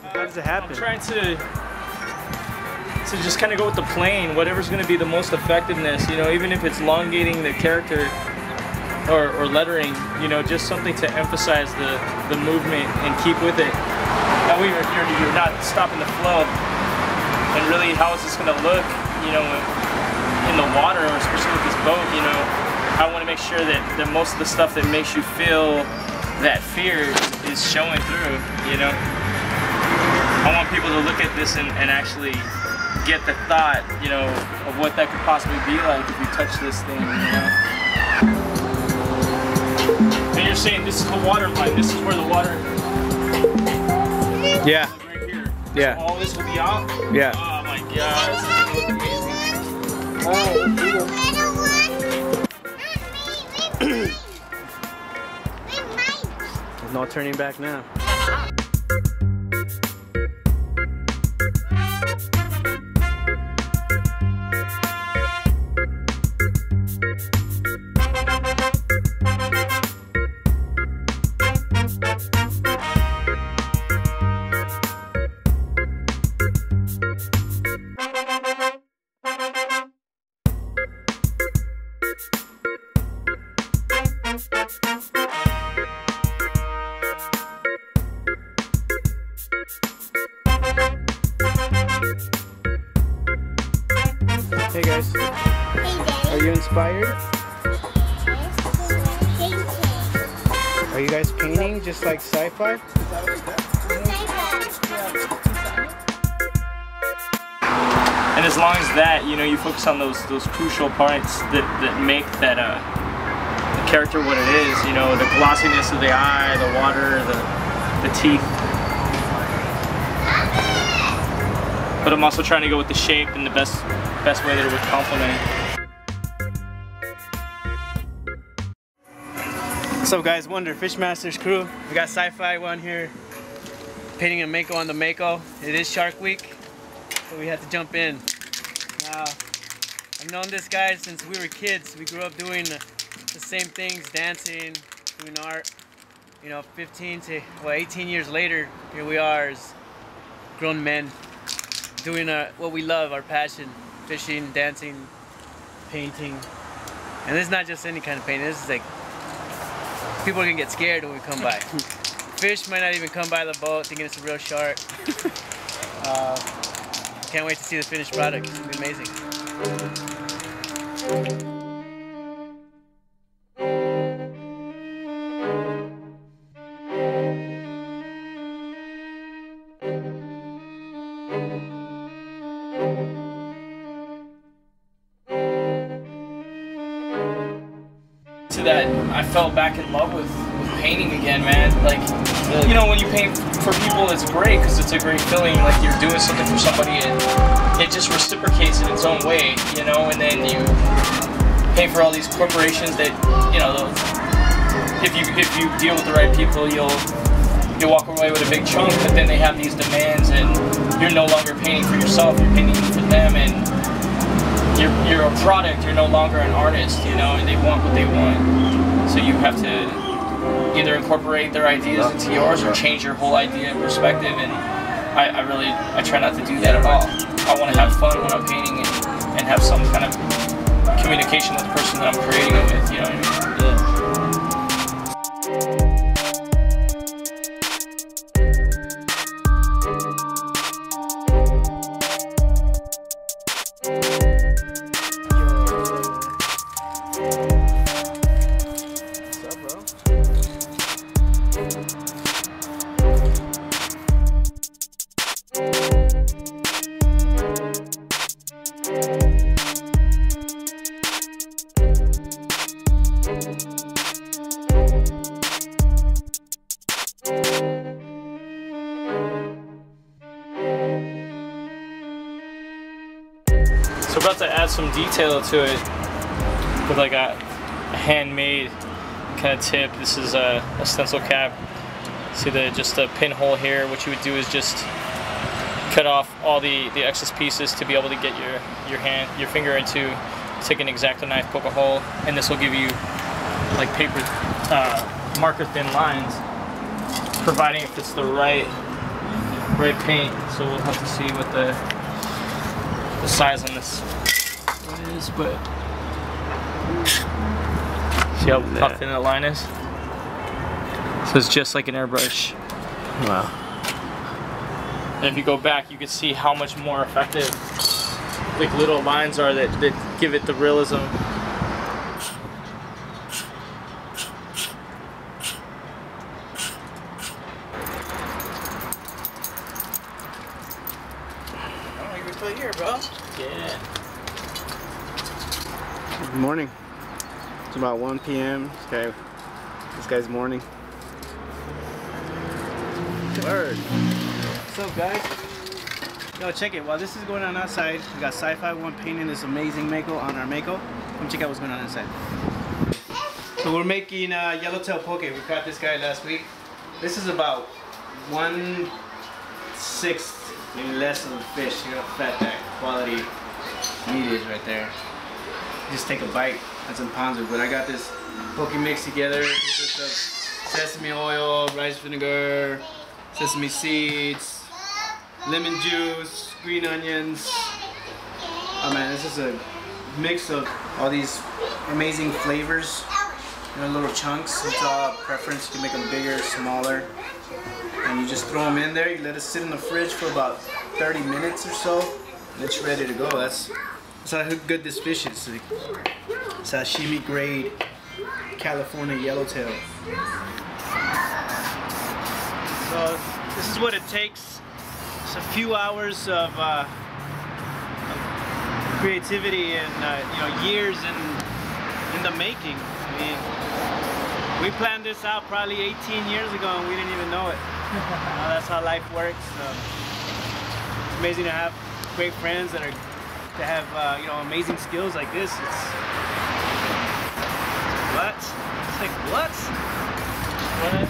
How does it happen? I'm trying to just kind of go with the plane, whatever's going to be the most effectiveness, you know, even if it's elongating the character or lettering, you know, just something to emphasize the movement and keep with it. That way you're not stopping the flow. And really, how is this going to look, you know, in the water, or especially with this boat, you know, I want to make sure that most of the stuff that makes you feel that fear is showing through, you know. I want people to look at this and actually get the thought, you know, of what that could possibly be like if you touch this thing, you know. And you're saying this is the water line, this is where the water... Yeah. Like right here. Yeah. So all this will be out? Yeah. Oh my god, this is gonna look amazing. There's no turning back now. Hey guys. Hey Daddy. Are you inspired? Are you guys painting just like CYFI? And as long as that, you know, you focus on those crucial parts that make that the character what it is, you know, the glossiness of the eye, the water, the teeth. But I'm also trying to go with the shape and the best way that it would complement. What's up guys, Wonder Fishmasters crew. We got CYFI one here painting a Mako on the Mako. It is Shark Week, so we had to jump in. Now, I've known this guy since we were kids. We grew up doing the same things, dancing, doing art. You know, 15 to 18 years later, here we are as grown men doing what we love, our passion, fishing, dancing, painting. And this is not just any kind of painting, this is like, people can get scared when we come by. Fish might not even come by the boat thinking it's a real shark. Can't wait to see the finished product, it's gonna be amazing. That I fell back in love with painting again, man. Like, you know, when you paint for people, it's great because it's a great feeling, like you're doing something for somebody and it just reciprocates in its own way, you know. And then you paint for all these corporations that, you know, if you deal with the right people, you'll walk away with a big chunk. But then they have these demands, and you're no longer painting for yourself, you're painting for them, and you're a product, you're no longer an artist, you know, and they want what they want. So you have to either incorporate their ideas into yours or change your whole idea and perspective, and I try not to do that at all. I want to have fun when I'm painting and have some kind of communication with the person that I'm creating it with, you know what I mean? So we're about to add some detail to it with like a handmade kind of tip. This is a stencil cap. See just the pinhole here. What you would do is just cut off all the excess pieces to be able to get your finger into take an X-Acto knife, poke a hole, and this will give you like paper marker thin lines, providing if it's the right paint. So we'll have to see what the size on this is, but see how thin that line is? So it's just like an airbrush. Wow. And if you go back, you can see how much more effective like little lines are that give it the realism. Oh, you're still here, bro. Yeah. Good morning. It's about 1 p.m. This guy's morning. Word. What's up, guys? Yo, check it. While this is going on outside, we got CYFI 1 painting this amazing Mako on our Mako. Come check out what's going on inside. So we're making yellowtail poke. We caught this guy last week. This is about 1/6, maybe less of the fish. You know how fat that quality meat is right there. Just take a bite. That's some ponzu. But I got this poke mix together. It's just sesame oil, rice vinegar, sesame seeds, lemon juice, green onions. Oh man, this is a mix of all these amazing flavors. You know, little chunks. It's all preference. You can make them bigger, smaller. And you just throw them in there. You let it sit in the fridge for about 30 minutes or so. And it's ready to go. That's how good this fish is. It's sashimi grade California yellowtail. So this is what it takes. It's a few hours of creativity and you know, years in the making. I mean, we planned this out probably 18 years ago and we didn't even know it. That's how life works. It's amazing to have great friends that have you know, amazing skills like this. It's what? It's like what? What?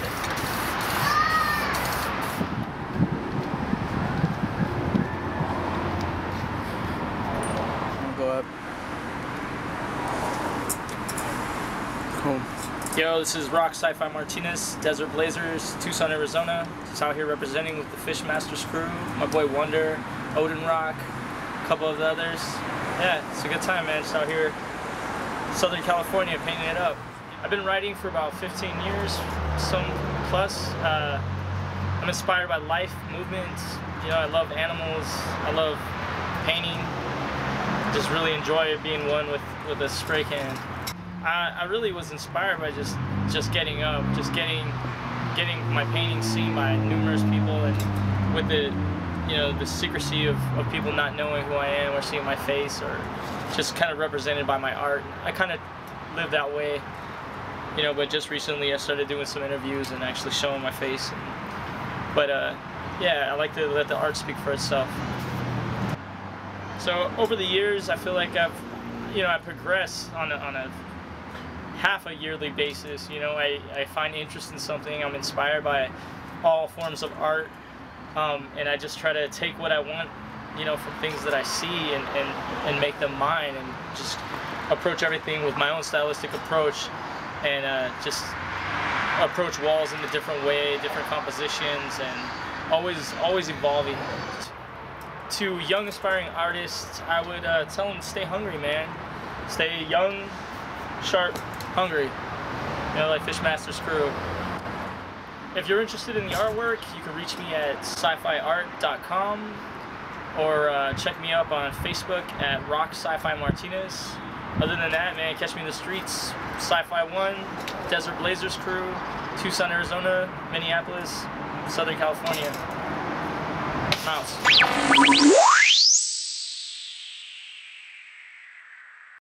Go up. Cool. Yo, this is Rock CYFI Martinez, Desert Blazers, Tucson, Arizona. Just out here representing with the Fishmasters crew. My boy Wonder, Odin Rock, a couple of the others. Yeah, it's a good time, man. Just out here, Southern California, painting it up. I've been writing for about 15 years, some plus. I'm inspired by life, movement. You know, I love animals. I love painting. Just really enjoy being one with a spray can. I really was inspired by just getting up, just getting my paintings seen by numerous people, and with the, you know, the secrecy of people not knowing who I am or seeing my face, or just kind of represented by my art. I kind of live that way, you know. But just recently I started doing some interviews and actually showing my face. But yeah, I like to let the art speak for itself. So over the years, I feel like I progress on a half a yearly basis. You know, I find interest in something, I'm inspired by all forms of art, and I just try to take what I want, you know, from things that I see and make them mine, and just approach everything with my own stylistic approach, and just approach walls in a different way, different compositions, and always evolving. To young aspiring artists, I would tell them to stay hungry, man. Stay young, sharp, hungry. You know, like Fishmasters crew. If you're interested in the artwork, you can reach me at CYFIart.com, or check me up on Facebook at Rock CYFI Martinez. Other than that, man, catch me in the streets. CYFI 1, Desert Blazers crew, Tucson, Arizona, Minneapolis, Southern California. Mouse.